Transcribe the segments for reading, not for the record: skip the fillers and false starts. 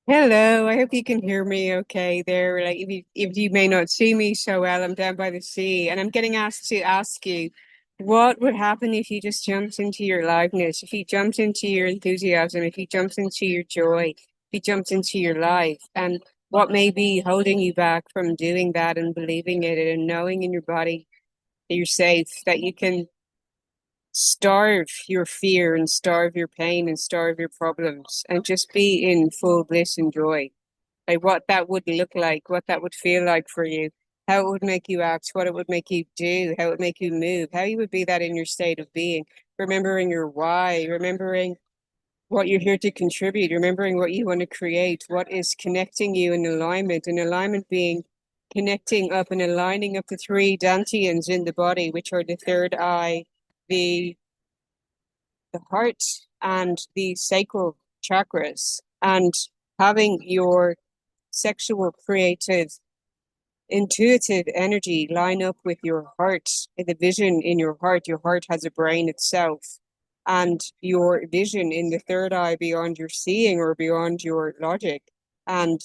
Hello, I hope you can hear me okay there. Like if you may not see me so well, I'm down by the sea and I'm getting asked to ask you what would happen if you just jumped into your aliveness, if you jumped into your enthusiasm, if you jumped into your joy, if you jumped into your life, and what may be holding you back from doing that and believing it and knowing in your body that you're safe, that you can starve your fear and starve your pain and starve your problems and just be in full bliss and joy, like what that would look like, what that would feel like for you, how it would make you act, what it would make you do, how it would make you move, how you would be that in your state of being, remembering your why, remembering what you're here to contribute, remembering what you want to create, what is connecting you in alignment, and alignment being connecting up and aligning up the three dantians in the body, which are the third eye, the the heart, and the sacral chakras, and having your sexual, creative, intuitive energy line up with your heart, the vision in your heart. Your heart has a brain itself, and your vision in the third eye beyond your seeing or beyond your logic, and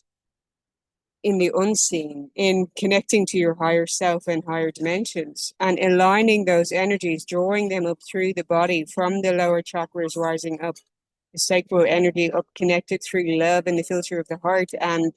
in the unseen, in connecting to your higher self and higher dimensions, and aligning those energies, drawing them up through the body from the lower chakras, rising up the sacral energy up, connected through love and the filter of the heart, and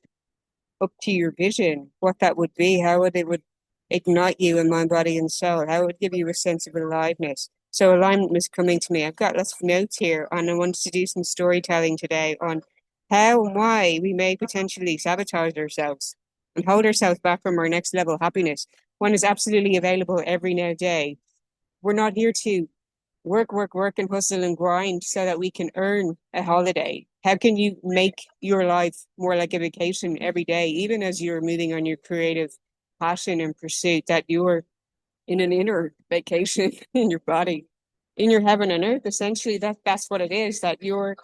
up to your vision, what that would be, how it would ignite you in mind, body, and soul, how it would give you a sense of aliveness. So alignment was coming to me. I've got lots of notes here, and I wanted to do some storytelling today on how and why we may potentially sabotage ourselves and hold ourselves back from our next level happiness when it's absolutely available every now day. We're not here to work, and hustle and grind so that we can earn a holiday. How can you make your life more like a vacation every day, even as you're moving on your creative passion and pursuit, that you're in an inner vacation in your body, in your heaven and earth? Essentially, that's what it is, that you're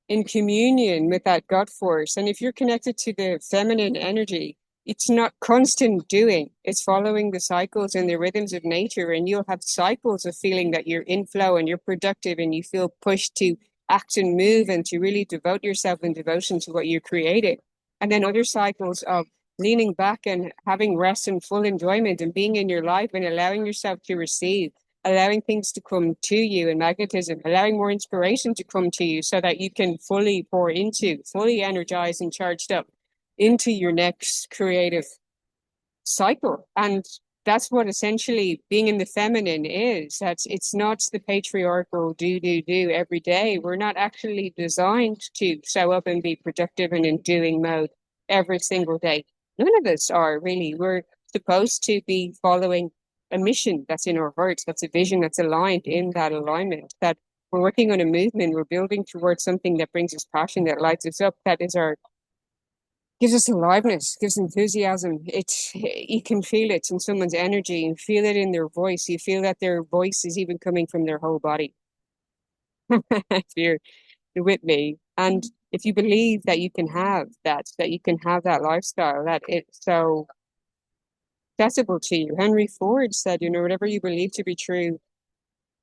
in communion with that God force. And if you're connected to the feminine energy, it's not constant doing, it's following the cycles and the rhythms of nature. And you'll have cycles of feeling that you're in flow and you're productive and you feel pushed to act and move and to really devote yourself in devotion to what you're creating. And then other cycles of leaning back and having rest and full enjoyment and being in your life and allowing yourself to receive, allowing things to come to you in magnetism, allowing more inspiration to come to you so that you can fully pour into, fully energized and charged up into your next creative cycle. And that's what essentially being in the feminine is. That's it's not the patriarchal do every day. We're not actually designed to show up and be productive and in doing mode every single day. None of us are really. We're supposed to be following a mission that's in our hearts, that's a vision that's aligned in that alignment, that we're working on a movement, we're building towards something that brings us passion, that lights us up, that is our gives us aliveness, gives enthusiasm. It's you can feel it in someone's energy and feel it in their voice. You feel that their voice is even coming from their whole body. If you're with me. And if you believe that you can have that, that you can have that lifestyle, that it's so accessible to you. Henry Ford said, whatever you believe to be true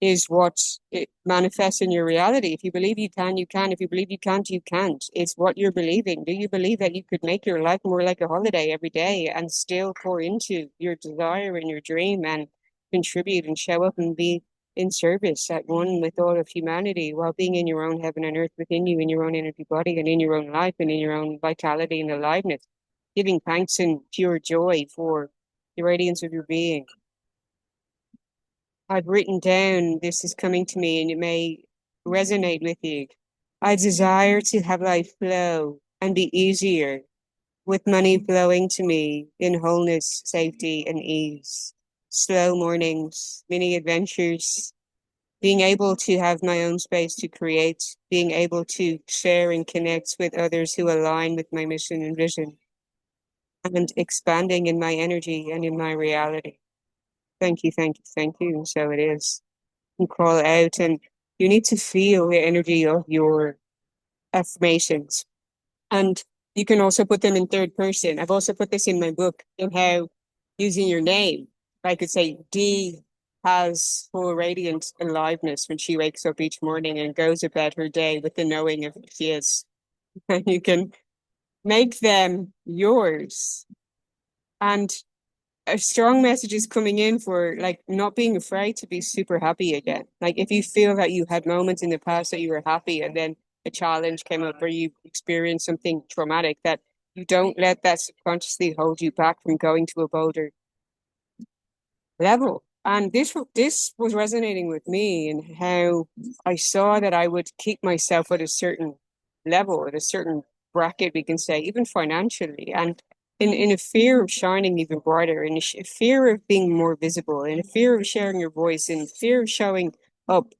is what it manifests in your reality. If you believe you can, you can. If you believe you can't, you can't. It's what you're believing. Do you believe that you could make your life more like a holiday every day and still pour into your desire and your dream and contribute and show up and be in service at one with all of humanity while being in your own heaven and earth within you, in your own energy body and in your own life and in your own vitality and aliveness, giving thanks and pure joy for the radiance of your being? I've written down, this is coming to me and it may resonate with you. I desire to have life flow and be easier, with money flowing to me in wholeness, safety, and ease. Slow mornings, mini adventures, being able to have my own space to create, being able to share and connect with others who align with my mission and vision, and expanding in my energy and in my reality. Thank you, thank you, thank you. And so it is. You call out and you need to feel the energy of your affirmations. And you can also put them in third person. I've also put this in my book in how using your name, I could say D has full radiant aliveness when she wakes up each morning and goes about her day with the knowing of who she is. And you can make them yours. And a strong message is coming in for like not being afraid to be super happy again. Like if you feel that you had moments in the past that you were happy and then a challenge came up or you experienced something traumatic, that you don't let that subconsciously hold you back from going to a bolder level. And this was resonating with me and how I saw that I would keep myself at a certain level, at a certain bracket, we can say, even financially, and in a fear of shining even brighter, in a fear of being more visible, in a fear of sharing your voice, in fear of showing up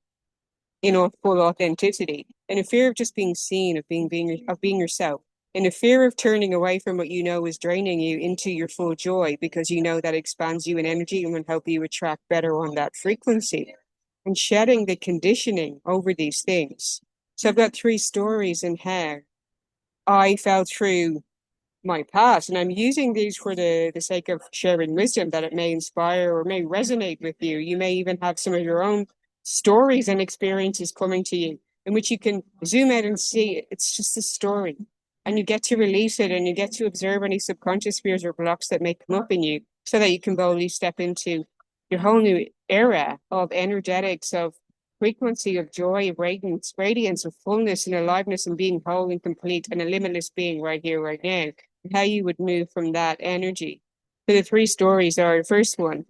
full authenticity, in a fear of just being seen, of being yourself, in a fear of turning away from what you know is draining you into your full joy because you know that expands you in energy and will help you attract better on that frequency, and shedding the conditioning over these things. So I've got three stories in how I fell through my past. And I'm using these for the sake of sharing wisdom that it may inspire or may resonate with you. You may even have some of your own stories and experiences coming to you in which you can zoom out and see it's just a story. And you get to release it and you get to observe any subconscious fears or blocks that may come up in you so that you can boldly step into your whole new era of energetics, of frequency, of joy, of radiance, of fullness and aliveness and being whole and complete and a limitless being right here, right now, how you would move from that energy. So the three stories are: the first one,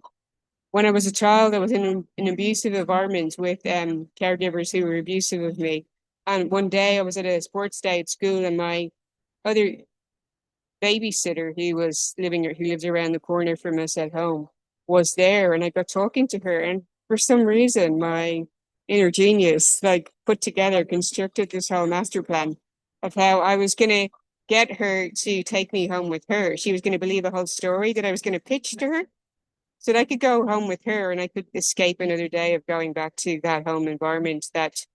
when I was a child, I was in an abusive environment with caregivers who were abusive of me. And one day I was at a sports day at school, and my other babysitter who lives around the corner from us at home was there, and I got talking to her, and for some reason my inner genius like put together, constructed this whole master plan of how I was gonna get her to take me home with her. She was gonna believe a whole story that I was gonna pitch to her so that I could go home with her and I could escape another day of going back to that home environment that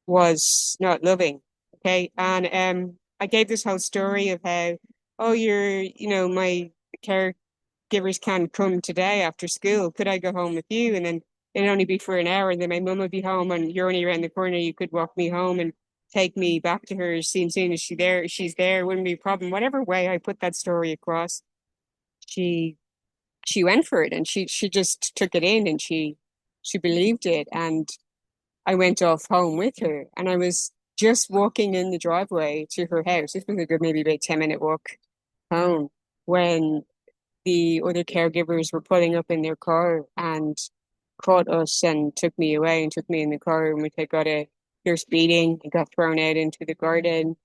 was not loving. Okay. And I gave this whole story of how, oh, my caregivers can't come today after school. Could I go home with you? And then it'd only be for an hour, and then my mum would be home and you're only around the corner. You could walk me home and take me back to her as soon as she's there, wouldn't be a problem. Whatever way I put that story across, she she went for it and she just took it in and she believed it. And I went off home with her, and I was just walking in the driveway to her house. This was a good maybe about 10-minute walk home when the other caregivers were pulling up in their car and caught us and took me away and took me in the car, and we got a fierce beating and got thrown out into the garden.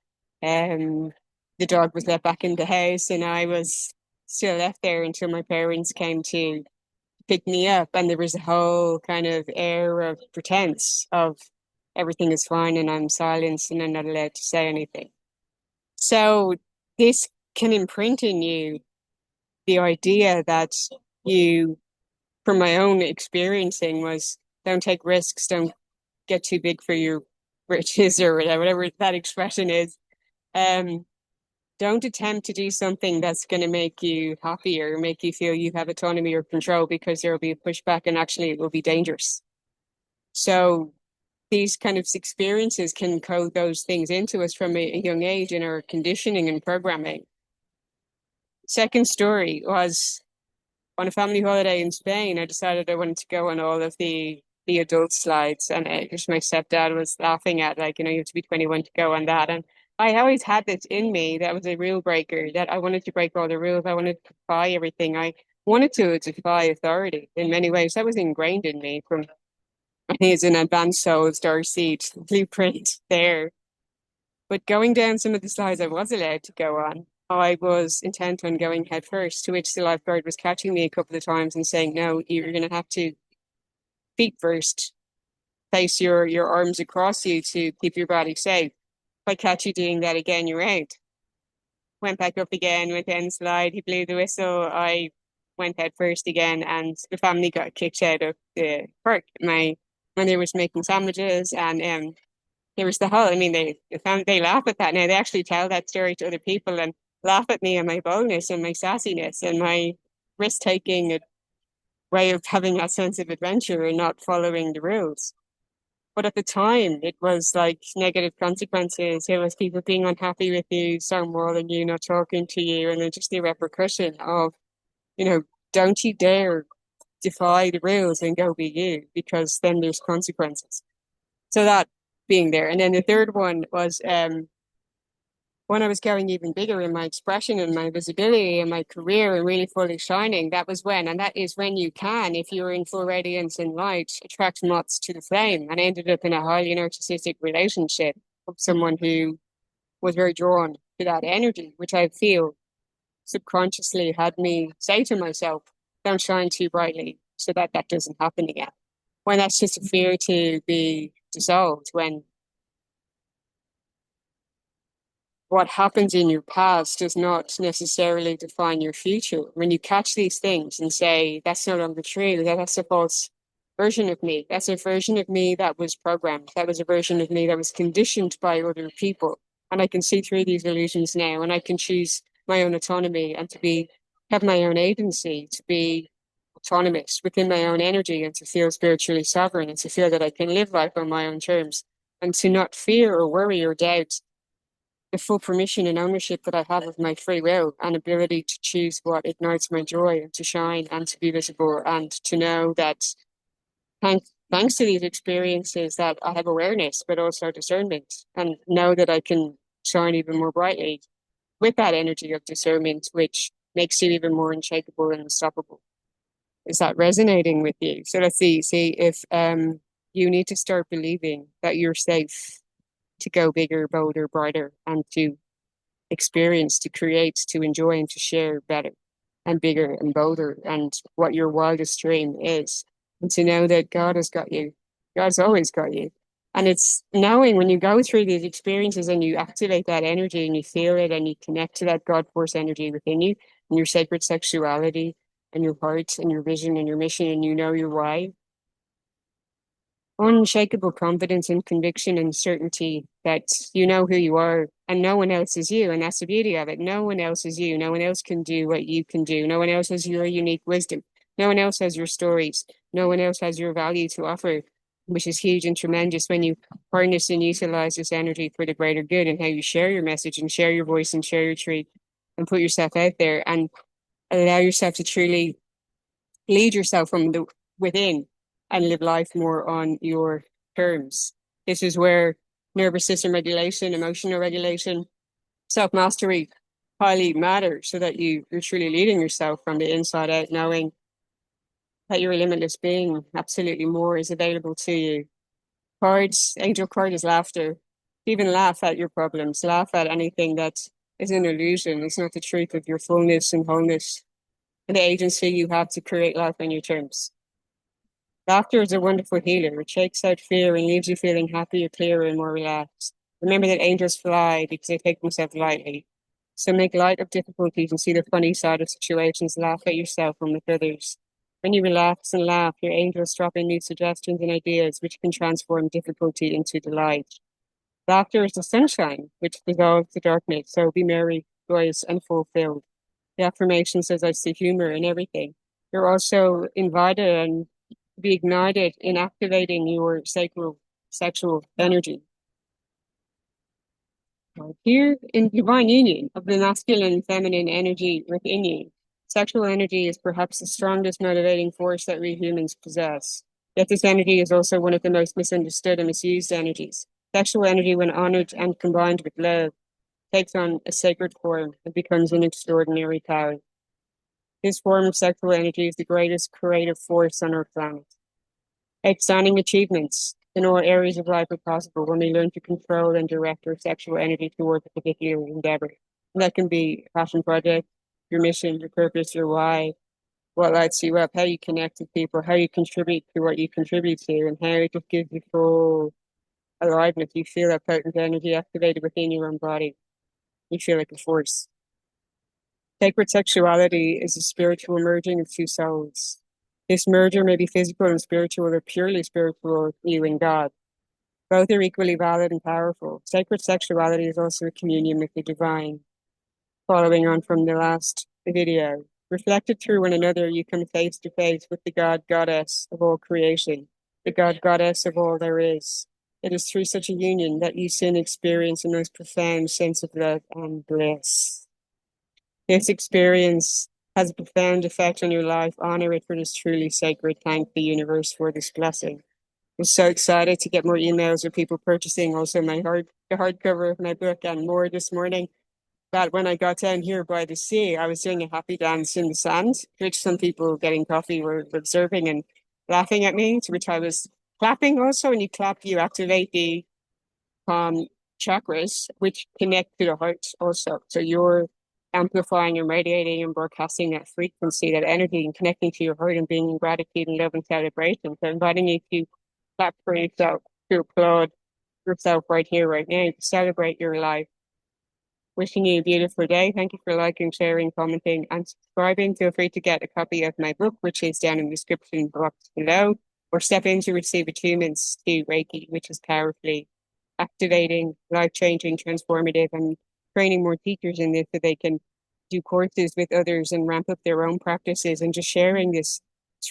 Um, the dog was let back in the house, and I was still left there until my parents came to pick me up. And there was a whole kind of air of pretense of everything is fine and I'm silenced and I'm not allowed to say anything. So this can imprint in you the idea that you, from my own experiencing, was don't take risks, don't get too big for your britches or whatever that expression is. Um, don't attempt to do something that's going to make you happier, make you feel you have autonomy or control, because there will be a pushback and actually it will be dangerous. So these kind of experiences can code those things into us from a young age in our conditioning and programming. Second story was on a family holiday in Spain. I decided I wanted to go on all of the adult slides, and just my stepdad was laughing at, like, you have to be 21 to go on that. And I always had this in me that was a rule breaker, that I wanted to break all the rules. I wanted to defy everything. I wanted to defy authority in many ways. That was ingrained in me from, I think it's an advanced soul star seed blueprint there. But going down some of the slides I was allowed to go on, I was intent on going head first, to which the lifeguard was catching me a couple of times and saying, no, you're going to have to feet first, place your arms across you to keep your body safe. If I catch you doing that again, you're out. Went back up again, went down the slide, he blew the whistle, I went head first again, and the family got kicked out of the park. My mother was making sandwiches, and there was the whole, I mean, they laugh at that now. They actually tell that story to other people and laugh at me and my boldness and my sassiness and my risk taking way of having that sense of adventure and not following the rules. But at the time, it was like negative consequences. It was people being unhappy with you, stonewalling you, not talking to you, and then just the repercussion of, you know, don't you dare defy the rules and go be you, because then there's consequences. So that being there. And then the third one was when I was going even bigger in my expression and my visibility and my career and really fully shining, that was when, and that is when you can, if you're in full radiance and light, attract moths to the flame. And I ended up in a highly narcissistic relationship with someone who was very drawn to that energy, which I feel subconsciously had me say to myself, don't shine too brightly so that that doesn't happen again. When that's just a fear to be dissolved, when what happens in your past does not necessarily define your future. When you catch these things and say, that's no longer true, that's a false version of me. That's a version of me that was programmed. That was a version of me that was conditioned by other people. And I can see through these illusions now, and I can choose my own autonomy and to be have my own agency, to be autonomous within my own energy and to feel spiritually sovereign and to feel that I can live life on my own terms and to not fear or worry or doubt the full permission and ownership that I have of my free will and ability to choose what ignites my joy and to shine and to be visible and to know that thanks to these experiences that I have awareness, but also discernment and know that I can shine even more brightly with that energy of discernment, which makes you even more unshakable and unstoppable. Is that resonating with you? So let's see if you need to start believing that you're safe to go bigger, bolder, brighter, and to experience, to create, to enjoy, and to share better and bigger and bolder, and what your wildest dream is. And to know that God has got you. God's always got you. And it's knowing when you go through these experiences and you activate that energy and you feel it and you connect to that God force energy within you and your sacred sexuality and your heart and your vision and your mission and you know your why, unshakable confidence and conviction and certainty that you know who you are and no one else is you. And that's the beauty of it. No one else is you. No one else can do what you can do. No one else has your unique wisdom. No one else has your stories. No one else has your value to offer, which is huge and tremendous when you harness and utilize this energy for the greater good and how you share your message and share your voice and share your truth and put yourself out there and allow yourself to truly lead yourself from the within and live life more on your terms. This is where nervous system regulation, emotional regulation, self mastery highly matter so that you're truly leading yourself from the inside out, knowing that you're a limitless being. Absolutely more is available to you. Cards, angel card is laughter. Even laugh at your problems, laugh at anything that is an illusion. It's not the truth of your fullness and wholeness and the agency you have to create life on your terms. Laughter is a wonderful healer. It shakes out fear and leaves you feeling happier, clearer, and more relaxed. Remember that angels fly because they take themselves lightly. So make light of difficulties and see the funny side of situations. Laugh at yourself and with others. When you relax and laugh, your angels drop in new suggestions and ideas which can transform difficulty into delight. Laughter is the sunshine which dissolves the darkness. So be merry, joyous, and fulfilled. The affirmation says, I see humor in everything. You're also invited and be ignited in activating your sacral sexual energy. Here in divine union of the masculine and feminine energy within you, sexual energy is perhaps the strongest motivating force that we humans possess. Yet this energy is also one of the most misunderstood and misused energies. Sexual energy, when honored and combined with love, takes on a sacred form and becomes an extraordinary power. This form of sexual energy is the greatest creative force on our planet. Outstanding achievements in all areas of life are possible when we learn to control and direct our sexual energy towards a particular endeavor. And that can be a passion project, your mission, your purpose, your why, what lights you up, how you connect with people, how you contribute to what you contribute to, and how it just gives you full aliveness. You feel that potent energy activated within your own body. You feel like a force. Sacred sexuality is a spiritual merging of two souls. This merger may be physical and spiritual or purely spiritual, you and God. Both are equally valid and powerful. Sacred sexuality is also a communion with the divine. Following on from the last video, reflected through one another, you come face to face with the God, Goddess of all creation. the God Goddess of all there is. It is through such a union that you soon experience a most profound sense of love and bliss. This experience has a profound effect on your life. Honor it for this truly sacred. Thank the universe for this blessing. I'm so excited to get more emails of people purchasing also the hardcover of my book and more this morning. That when I got down here by the sea, I was doing a happy dance in the sand, which some people getting coffee were observing and laughing at me, to which I was clapping also. When you clap, you activate the um, chakras, which connect to the heart also. So you're amplifying and radiating and broadcasting that frequency, that energy, and connecting to your heart and being in gratitude and love and celebration. So inviting you to clap for yourself, to applaud yourself right here, right now, to celebrate your life. Wishing you a beautiful day. Thank you for liking, sharing, commenting, and subscribing. Feel free to get a copy of my book, which is down in the description box below, or step in to receive attunements to Reiki, which is powerfully activating, life-changing, transformative, and training more teachers in this so they can do courses with others and ramp up their own practices and just sharing this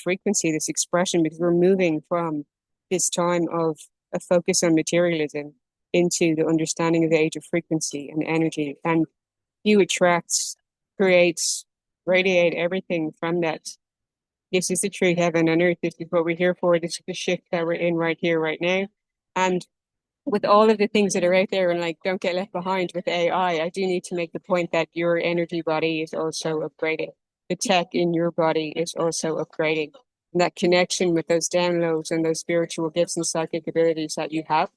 frequency, this expression, because we're moving from this time of a focus on materialism into the understanding of the age of frequency and energy. And you attract, creates, radiate everything from that. This is the true heaven and earth. This is what we're here for. This is the shift that we're in right here, right now. And with all of the things that are out there and like don't get left behind with AI, I do need to make the point that your energy body is also upgrading. The tech in your body is also upgrading. And that connection with those downloads and those spiritual gifts and psychic abilities that you have,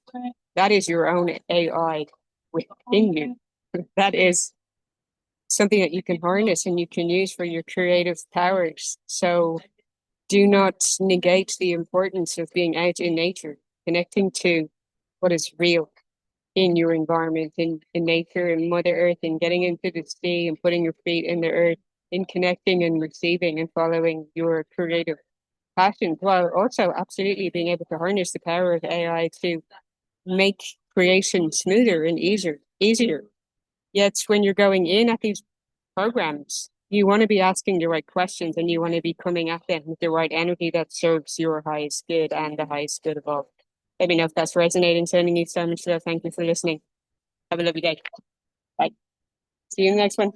that is your own AI within you. That is something that you can harness and you can use for your creative powers. So do not negate the importance of being out in nature, connecting to what is real in your environment, in nature, in Mother Earth, and getting into the sea and putting your feet in the earth, in connecting and receiving and following your creative passions, while also absolutely being able to harness the power of AI to make creation smoother and easier. Yet when you're going in at these programs, you want to be asking the right questions and you want to be coming at them with the right energy that serves your highest good and the highest good of all. Let me know if that's resonating. Sending you so much love. Thank you for listening. Have a lovely day. Bye. See you in the next one.